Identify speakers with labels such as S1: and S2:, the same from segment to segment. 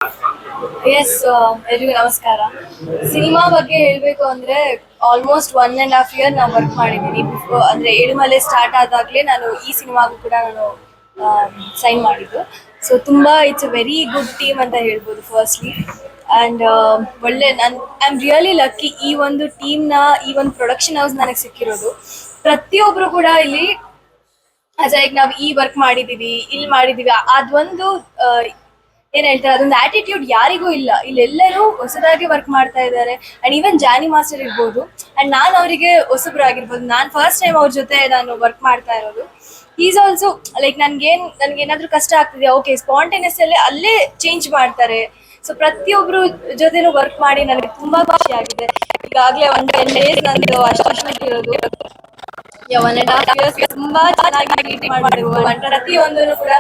S1: S, ಎಲ್ರಿಗೂ ನಮಸ್ಕಾರ. Cinema ಬಗ್ಗೆ ಹೇಳಬೇಕು ಅಂದರೆ ಆಲ್ಮೋಸ್ಟ್ 1.5 year ನಾವು ವರ್ಕ್ ಮಾಡಿದ್ದೀನಿ. ಅಂದರೆ ಏಳುಮಲೆ ಸ್ಟಾರ್ಟ್ ಆದಾಗಲೇ ನಾನು ಈ ಸಿನಿಮಾಗೂ ಕೂಡ ನಾನು ಸೈನ್ ಮಾಡಿದ್ದು. ಸೊ ತುಂಬ it's a very good team ಅಂತ ಹೇಳ್ಬೋದು firstly. And I am really lucky ಈ ಒಂದು ಟೀಮ್ನ, ಈ ಒಂದು ಪ್ರೊಡಕ್ಷನ್ ಹೌಸ್ ನನಗೆ ಸಿಕ್ಕಿರೋದು. ಪ್ರತಿಯೊಬ್ಬರು ಕೂಡ ಇಲ್ಲಿ ಲೈಕ್ ನಾವು ಈ ವರ್ಕ್ ಮಾಡಿದ್ದೀವಿ, ಇಲ್ಲಿ ಮಾಡಿದ್ದೀವಿ, ಅದೊಂದು ಏನ್ ಹೇಳ್ತಾರೆ, ಅದೊಂದು ಆಟಿಟ್ಯೂಡ್ ಯಾರಿಗೂ ಇಲ್ಲ. ಇಲ್ಲೆಲ್ಲರೂ ಹೊಸದಾಗಿ ವರ್ಕ್ ಮಾಡ್ತಾ ಇದ್ದಾರೆ. ಅಂಡ್ ಈವನ್ ಜಾನಿ ಮಾಸ್ಟರ್ ಇರ್ಬೋದು, ಅಂಡ್ ನಾನು ಅವರಿಗೆ ಹೊಸಬ್ರು ಆಗಿರ್ಬೋದು, ನಾನು ಫಸ್ಟ್ ಟೈಮ್ ಅವ್ರ ಜೊತೆ ನಾನು ವರ್ಕ್ ಮಾಡ್ತಾ ಇರೋದು. ಈಸ್ ಆಲ್ಸೋ ಲೈಕ್ ನನ್ಗೇನಾದ್ರೂ ಕಷ್ಟ ಆಗ್ತಿದೆ, ಓಕೆ ಸ್ಪಾಂಟೇನಿಯಸ್ ಅಲ್ಲೇ ಚೇಂಜ್ ಮಾಡ್ತಾರೆ. ಸೊ ಪ್ರತಿಯೊಬ್ರು ಜೊತೆನೂ ವರ್ಕ್ ಮಾಡಿ ನನಗೆ ತುಂಬಾ ಖುಷಿ ಆಗಿದೆ. ಈಗಾಗಲೇ 10 days ನಂದು ಅಷ್ಟು ಇರೋದು. 1.5 years ತುಂಬಾ ಚೆನ್ನಾಗಿ ಟ್ರೀಟ್ ಮಾಡಿದ್ರು. ಪ್ರತಿಯೊಂದನ್ನು ಕೂಡ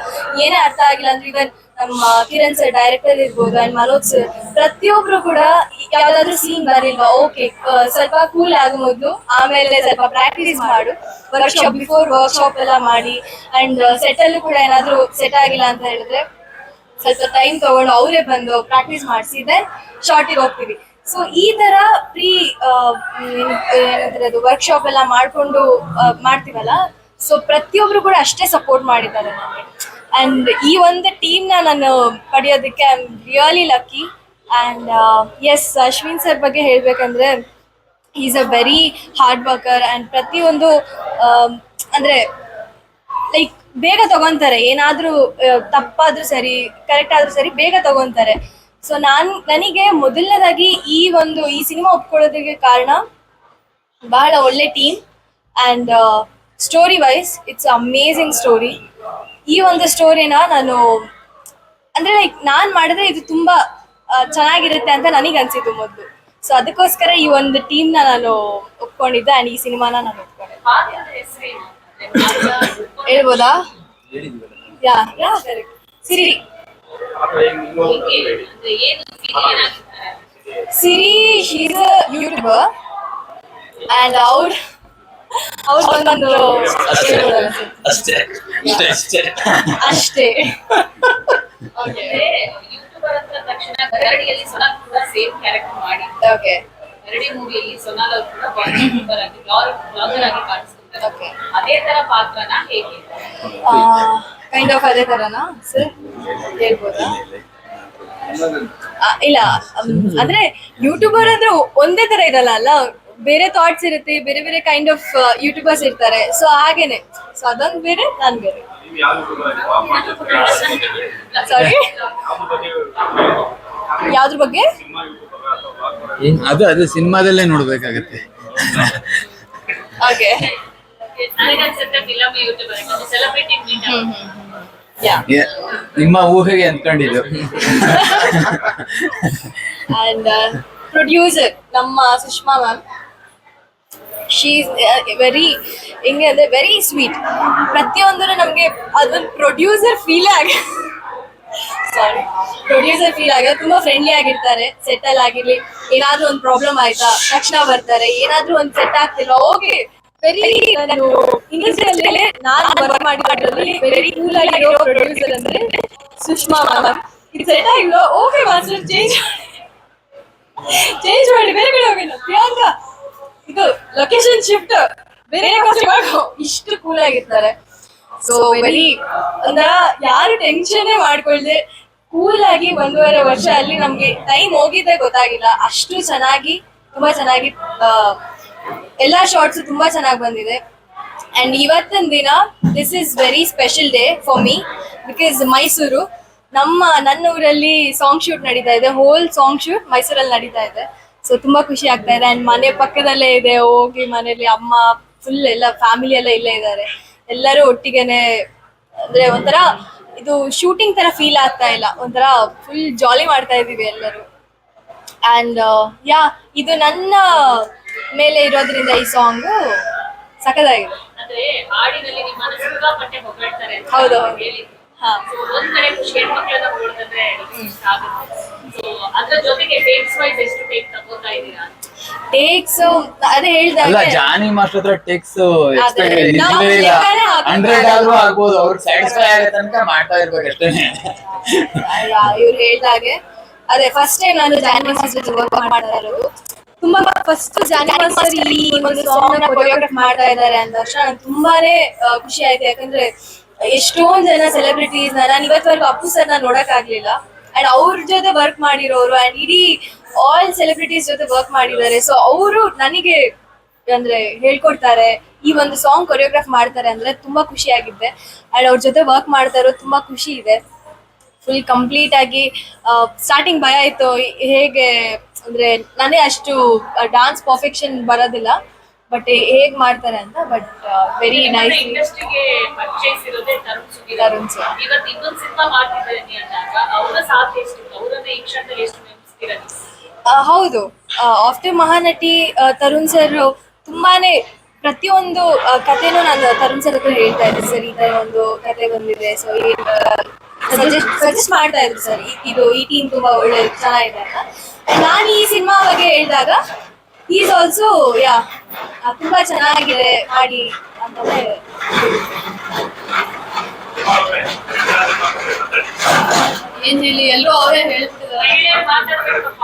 S1: ಏನೇ ಅರ್ಥ ಆಗಿಲ್ಲ ಅಂದ್ರೆ ಇವನ್ ನಮ್ಮ ಕಿರಣ್ ಸರ್ ಡೈರೆಕ್ಟರ್ ಇರ್ಬೋದು, ಅಂಡ್ ಮನೋಜ್ ಸರ್, ಪ್ರತಿಯೊಬ್ರು ಕೂಡ ಯಾವ್ದಾದ್ರು ಸೀನ್ ಬರಿಲ್ವಾ, ಓಕೆ ಸ್ವಲ್ಪ ಕೂಲ್ ಆಗೋ ಮೊದಲು ಆಮೇಲೆ ಸ್ವಲ್ಪ ಪ್ರಾಕ್ಟೀಸ್ ಮಾಡು, ಬಿಫೋರ್ ವರ್ಕ್ಶಾಪ್ ಎಲ್ಲ ಮಾಡಿ. ಅಂಡ್ ಸೆಟ್ ಅಲ್ಲೂ ಕೂಡ ಏನಾದ್ರು ಸೆಟ್ ಆಗಿಲ್ಲ ಅಂತ ಹೇಳಿದ್ರೆ ಸ್ವಲ್ಪ ಟೈಮ್ ತಗೊಂಡು ಅವರೇ ಬಂದು ಪ್ರಾಕ್ಟೀಸ್ ಮಾಡಿಸಿ ದೆನ್ ಶಾರ್ಟಿಗೆ ಹೋಗ್ತೀವಿ. ಸೊ ಈ ತರ ಪ್ರೀ ಏನಂತಾರೆ ಅದು ವರ್ಕ್ಶಾಪ್ ಎಲ್ಲ ಮಾಡ್ಕೊಂಡು ಮಾಡ್ತೀವಲ್ಲ. ಸೊ ಪ್ರತಿಯೊಬ್ರು ಕೂಡ ಅಷ್ಟೇ ಸಪೋರ್ಟ್ ಮಾಡಿದ್ದಾರೆ ನನಗೆ. ಅಂಡ್ ಈ ಒಂದು ಟೀಮ್ನ ನಾನು ಪಡೆಯೋದಕ್ಕೆ I am really lucky. And yes, Ashwin sir ಬಗ್ಗೆ ಹೇಳಬೇಕಂದ್ರೆ is a very hard worker. And ಪ್ರತಿಯೊಂದು ಅಂದರೆ ಲೈಕ್ ಬೇಗ ತಗೊಂತಾರೆ, ಏನಾದರೂ ತಪ್ಪಾದ್ರೂ ಸರಿ, ಕರೆಕ್ಟ್ ಆದ್ರೂ ಸರಿ, ಬೇಗ ತಗೊಂತಾರೆ. ಸೊ ನನಗೆ ಮೊದಲನೇದಾಗಿ ಈ ಸಿನಿಮಾ ಒಪ್ಕೊಳ್ಳೋದಕ್ಕೆ ಕಾರಣ ಬಹಳ ಒಳ್ಳೆ team. And story wise it's amazing story. ಈ ಒಂದು ಸ್ಟೋರಿನ ನಾನು ಅಂದರೆ ಲೈಕ್ ನಾನು ಮಾಡಿದ್ರೆ ಇದು ತುಂಬ ಚೆನ್ನಾಗಿರುತ್ತೆ ಅಂತ ನನಗೆ ಅನಿಸಿತು ಮೊದಲು. ಸೊ ಅದಕ್ಕೋಸ್ಕರ ಈ ಒಂದು ಟೀಮ್ನ ನಾನು ಒಪ್ಕೊಂಡಿದ್ದೆ. ಆ್ಯಂಡ್ ಈ ಸಿನಿಮಾನ ನಾನು ಒಪ್ಕೊಂಡೆ. ಹೇಳ್ಬೋದಾ? ಯಾ correct, Siri. Siri she's a YouTuber and ಒಂದೊಂದು ಅಷ್ಟೇ.
S2: ಯೂಟ್ಯೂಬರ್ ಅಂತ ತಕ್ಷಣ ಗರಡಿಯಲ್ಲಿ ಸೊನಾಲ್ ಕೂಡ ಸೇಮ್ ಕ್ಯಾರೆಕ್ಟರ್ ಮಾಡಿ,
S1: ಓಕೆ,
S2: ಗರಡಿ ಮೂವಿಯಲ್ಲಿ ಸೊನಾಲ್ ಅವರು ಕೂಡ ಯೂಟ್ಯೂಬರ್ ಆಗಿ ಬ್ಲಾಗರ್ ಆಗಿ ಕಾಣಿಸ್ತಾರೆ.
S1: ಓಕೆ,
S2: ಅದೇ ತರ ಪಾತ್ರನ ಹೇಗೆ?
S1: ಕೈಂಡ್ ಆಫ್ ಅದೇ ತರನಾ ಸರ್? ಹೇಳ್ಬೋದಾ? ಇಲ್ಲ, ಅಂದ್ರೆ ಯೂಟ್ಯೂಬರ್ ಅಂದ್ರೆ ಒಂದೇ ತರ ಇರಲ್ಲ ಅಲ್ಲ, ಬೇರೆ ಥಾಟ್ಸ್ ಇರುತ್ತೆ, ಬೇರೆ ಬೇರೆ ಕೈಂಡ್ ಆಫ್ ಯೂಟ್ಯೂಬರ್ಸ್ ಇರ್ತಾರೆ. ಸೊ ಹಾಗೇನೆ, ಸೊ ಅದೊಂದು ಬೇರೆ, ನಾನು ಬೇರೆ. ಸಾರಿ, ಯಾವ್ದ್ರ ಬಗ್ಗೆ?
S3: ಅದು ಸಿನಿಮಾದಲ್ಲೇ ನೋಡ್ಬೇಕಾಗತ್ತೆ.
S1: ಓಕೆ,
S2: ನನಗನ್ಸುತ್ತೆ ಫಿಲಂ ಯೂಟ್ಯೂಬರ್ ಸೆಲೆಬ್ರಿಟಿ
S3: ನಿಮ್ಮ ಊಹೆಗೆ ಅಂದ್ಕೊಂಡಿದ್ದು.
S1: ಅಂಡ್ ಪ್ರೊಡ್ಯೂಸರ್ ನಮ್ಮ ಸುಷ್ಮಾ ಮ್ಯಾಮ್, ಶೀ ವೆರಿ ಹೆಂಗೆ ಅಂದರೆ ವೆರಿ ಸ್ವೀಟ್. ಪ್ರತಿಯೊಂದನ್ನು ನಮಗೆ ಅದೊಂದು ಪ್ರೊಡ್ಯೂಸರ್ ಫೀಲ್ ತುಂಬ ಫ್ರೆಂಡ್ಲಿ ಆಗಿರ್ತಾರೆ. ಸೆಟಲ್ ಆಗಿರ್ಲಿ, ಏನಾದ್ರೂ ಒಂದು ಪ್ರಾಬ್ಲಮ್ ಆಯ್ತಾ ತಕ್ಷಣ ಬರ್ತಾರೆ, ಏನಾದ್ರೂ ಒಂದು ಸೆಟ್ ಆಗ್ತಿಲ್ಲ, ಓಕೆ ವೆರಿ, ನಾನು ಇಂಡಸ್ಟ್ರಿಯಲ್ಲೇ ನಾನು ವರ್ಕ್ ಮಾಡಿದ್ರಲ್ಲಿ ವೆರಿ ಕೂಲ್ ಆಗಿರೋ ಪ್ರೊಡ್ಯೂಸರ್ ಅಂದ್ರೆ ಸುಷ್ಮಾ ಮ್ಯಾಮ್. ಇದು ಸೆಟ್ ಆಗಿಲ್ಲ, ಓಕೆ ಮಾಸ್ಟರ್ ಚೇಂಜ್ ಮಾಡಿ ಬೇರೆ ಕಡೆ ಹೋಗೋಣ, ಪ್ರಿಯಾಂಕಾ ಇದು ಲೊಕೇಶನ್ ಶಿಫ್ಟ್ ಬೇರೆ ಇಷ್ಟು ಕೂಲ್ ಆಗಿರ್ತಾರೆ. ಸೊ ವೆರಿ ಒಂಥರ ಯಾರು ಟೆನ್ಷನ್ನೇ ಮಾಡ್ಕೊಳ್ದೆ ಕೂಲ್ ಆಗಿ 1.5 ವರ್ಷ ಅಲ್ಲಿ ನಮ್ಗೆ ಟೈಮ್ ಹೋಗಿದ್ದೆ ಗೊತ್ತಾಗಿಲ್ಲ. ಅಷ್ಟು ಚೆನ್ನಾಗಿ, ತುಂಬಾ ಚೆನ್ನಾಗಿ ಎಲ್ಲಾ ಶಾರ್ಟ್ಸ್ ತುಂಬಾ ಚೆನ್ನಾಗಿ ಬಂದಿದೆ. ಅಂಡ್ ಇವತ್ತಿನ ದಿನ this is very special day for me, because Mysuru ನನ್ನ ಊರಲ್ಲಿ ಸಾಂಗ್ ಶೂಟ್ ನಡೀತಾ ಇದೆ. ಹೋಲ್ ಸಾಂಗ್ ಶೂಟ್ ಮೈಸೂರಲ್ಲಿ ನಡೀತಾ ಇದೆ. ಸೊ ತುಂಬಾ ಖುಷಿ ಆಗ್ತಾ ಇದೆ. ಅಂಡ್ ಮನೆ ಪಕ್ಕದಲ್ಲೇ ಇದೆ, ಹೋಗಿ ಮನೇಲಿ ಅಮ್ಮ ಫುಲ್ ಎಲ್ಲ ಫ್ಯಾಮಿಲಿ ಎಲ್ಲ ಇಲ್ಲೇ ಇದ್ದಾರೆ. ಎಲ್ಲರೂ ಒಟ್ಟಿಗೆನೆ, ಅಂದ್ರೆ ಒಂಥರ ಇದು ಶೂಟಿಂಗ್ ತರ ಫೀಲ್ ಆಗ್ತಾ ಇಲ್ಲ, ಒಂಥರ ಫುಲ್ ಜಾಲಿ ಮಾಡ್ತಾ ಇದೀವಿ ಎಲ್ಲರೂ. ಅಂಡ್ ಇದು ನನ್ನ ಮೇಲೆ ಇರೋದ್ರಿಂದ ಈ ಸಾಂಗು ಸಖತ್ತಾಗಿದೆ.
S2: ಅಂದ್ರೆ ಹಾಡಿನಲ್ಲಿ ನಿಮ್ಮನ್ನ ಸಿಕ್ಕಾಪಟ್ಟೆ ಹೊಗಳ್ತಾರೆ ಅಂತ
S1: ಹೌದು.
S2: ಹೇಳಿದ್ರು.
S1: ಹಾ,
S2: ಒಂದ್ ಕಡೆ ಖುಷಿ, ಹೆಣ್ಮಕ್ಳನ್ನ ಹೊಗಳೋದಂದ್ರೆ ಇಷ್ಟ ಆಗುತ್ತೆ. ಸೊ ಅದ್ರ ಜೊತೆಗೆ ಟೇಕ್ಸ್ ವೈಸ್ ಎಷ್ಟು ಟೇಕ್ ತಗೋತಾ ಇದ್ದೀರಾ?
S1: ಟೇಕ್ಸ್ ಅದೇ
S3: ಅಲ್ಲ
S1: ಹೇಳ್ದಾಗ
S3: ಜಾನಿ ಮಾಸ್ಟರ್ ಹತ್ರ ಟೆಕ್ಸ್
S1: ಅದೇ, ನಾವು
S3: ಇಲ್ಲ
S1: ಲೆಕ್ಕನೇ ಹಾಕಲ್ಲ.
S3: 100 ಆದ್ರೂ ಆಗ್ಬೋದು, ಅವ್ರಿಗೆ ಸ್ಯಾಟಿಸ್ಫೈ ಆಗೋ ತನಕ ಮಾಡ್ತಾ ಇರ್ಬೇಕು ಅಷ್ಟೇನೆ.
S1: ಇವ್ರು ಹೇಳ್ದಾಗೆ ಅದೇ ಫಸ್ಟ್ ಟೈಮ್ ನಾನು ಜಾನಿ ಮಾಸ್ಟರ್ ಜೊತೆ ವರ್ಕ್ ಮಾಡ್ತಾ ಇರೋದು. ತುಂಬಾ ಫಸ್ಟ್ ಜಾನಿ ಮಾಸ್ಟರ್ ಈ ಒಂದು ಸಾಂಗ್ ನ ಕೊರಿಯೋಗ್ರಾಫ್ ಮಾಡ್ತಾ ಇದ್ದಾರೆ ಅಂದ ತಕ್ಷಣ ನಂಗೆ ತುಂಬಾನೇ ಖುಷಿ ಆಯ್ತು. ಯಾಕಂದ್ರೆ ಎಷ್ಟೊಂದ್ ಜನ ಸೆಲೆಬ್ರಿಟೀಸ್ ನಾನು ಇವತ್ತವರೆಗೂ ಅಪ್ಪು ಸರ್ ನೋಡಕ್ ಆಗ್ಲಿಲ್ಲ, ಅಂಡ್ ಅವ್ರ ಜೊತೆ ವರ್ಕ್ ಮಾಡಿರೋರು ಅಂಡ್ ಇಡೀ ಆಲ್ ಸೆಲೆಬ್ರಿಟೀಸ್ ಜೊತೆ ವರ್ಕ್ ಮಾಡಿದ್ದಾರೆ. ಸೊ ಅವರು ನನಗೆ ಅಂದ್ರೆ ಹೇಳ್ಕೊಡ್ತಾರೆ, ಈ ಒಂದು ಸಾಂಗ್ ಕೊರಿಯೋಗ್ರಾಫ್ ಮಾಡ್ತಾರೆ ಅಂದ್ರೆ ತುಂಬಾ ಖುಷಿ ಆಗಿದ್ದೆ. ಅಂಡ್ ಅವ್ರ ಜೊತೆ ವರ್ಕ್ ಮಾಡ್ತಾ ಇರೋದು ತುಂಬಾ ಖುಷಿ ಇದೆ. ಫುಲ್ ಕಂಪ್ಲೀಟ್ ಆಗಿ ಸ್ಟಾರ್ಟಿಂಗ್ ಭಯ ಇತ್ತು, ಹೇಗೆ ಅಂದ್ರೆ ನಾನೇ ಅಷ್ಟು ಡಾನ್ಸ್ ಪರ್ಫೆಕ್ಷನ್ ಬರೋದಿಲ್ಲ, ಬಟ್ ಹೇಗ್ ಮಾಡ್ತಾರೆ ಅಂತ. But very nice.
S2: ಇಂಡಸ್ಟ್ರಿಗೆ ಪರ್ಚೇಸ್ ಇರೋದೇ
S1: ತರುಣ್ ಸರ್.
S2: ಇವತ್ತು ಇನ್ನೊಂದು ಸಿನಿಮಾ ಮಾಡ್ತಿದ್ದಾರೆ ಅಂದಾಗ ಅವರ ಸಾಥ್ ಎಷ್ಟಿತ್ತು, ಅವರನ್ನ ಈ ಕ್ಷಣದಲ್ಲಿ ಎಷ್ಟು ನೆನಪಿಸ್ತೀರಾ ನೀವು?
S1: ಹೌದು, ಆಫ್ಟರ್ ಮಹಾನಟಿ ತರುಣ್ ಸರ್ ತುಂಬಾನೇ ಪ್ರತಿಯೊಂದು ಕಥೆನೂ ನಾನು ತರುಣ್ ಸರ್ ಹತ್ರ ಹೇಳ್ತಾ ಇದ್ದೆ, ಸರ್ ಈ ತರ ಒಂದು ಕತೆ ಬಂದಿದೆ, ಸೊ ಸಜೆಸ್ಟ್ ಮಾಡ್ತಾ ಇದ್ರು ಸರ್, ಇದು ಈ ಟೀಮ್ ತುಂಬಾ ಒಳ್ಳೆ ಚೆನ್ನಾಗಿದೆ ಅಂತ. ನಾನು ಈ ಸಿನಿಮಾ ಬಗ್ಗೆ ಹೇಳಿದಾಗ ಈಸ್ ಆಲ್ಸೋ ತುಂಬಾ ಚೆನ್ನಾಗಿದೆ ಮಾಡಿ ಅಂತಾನೆ. ಏನ್ ಹೇಳಿ, ಎಲ್ಲರೂ ಅವರೇ ಹೇಳ್ತಿದ್ದಾರೆ.
S2: ಮಾತಾಡ್ಬೇಕಪ್ಪ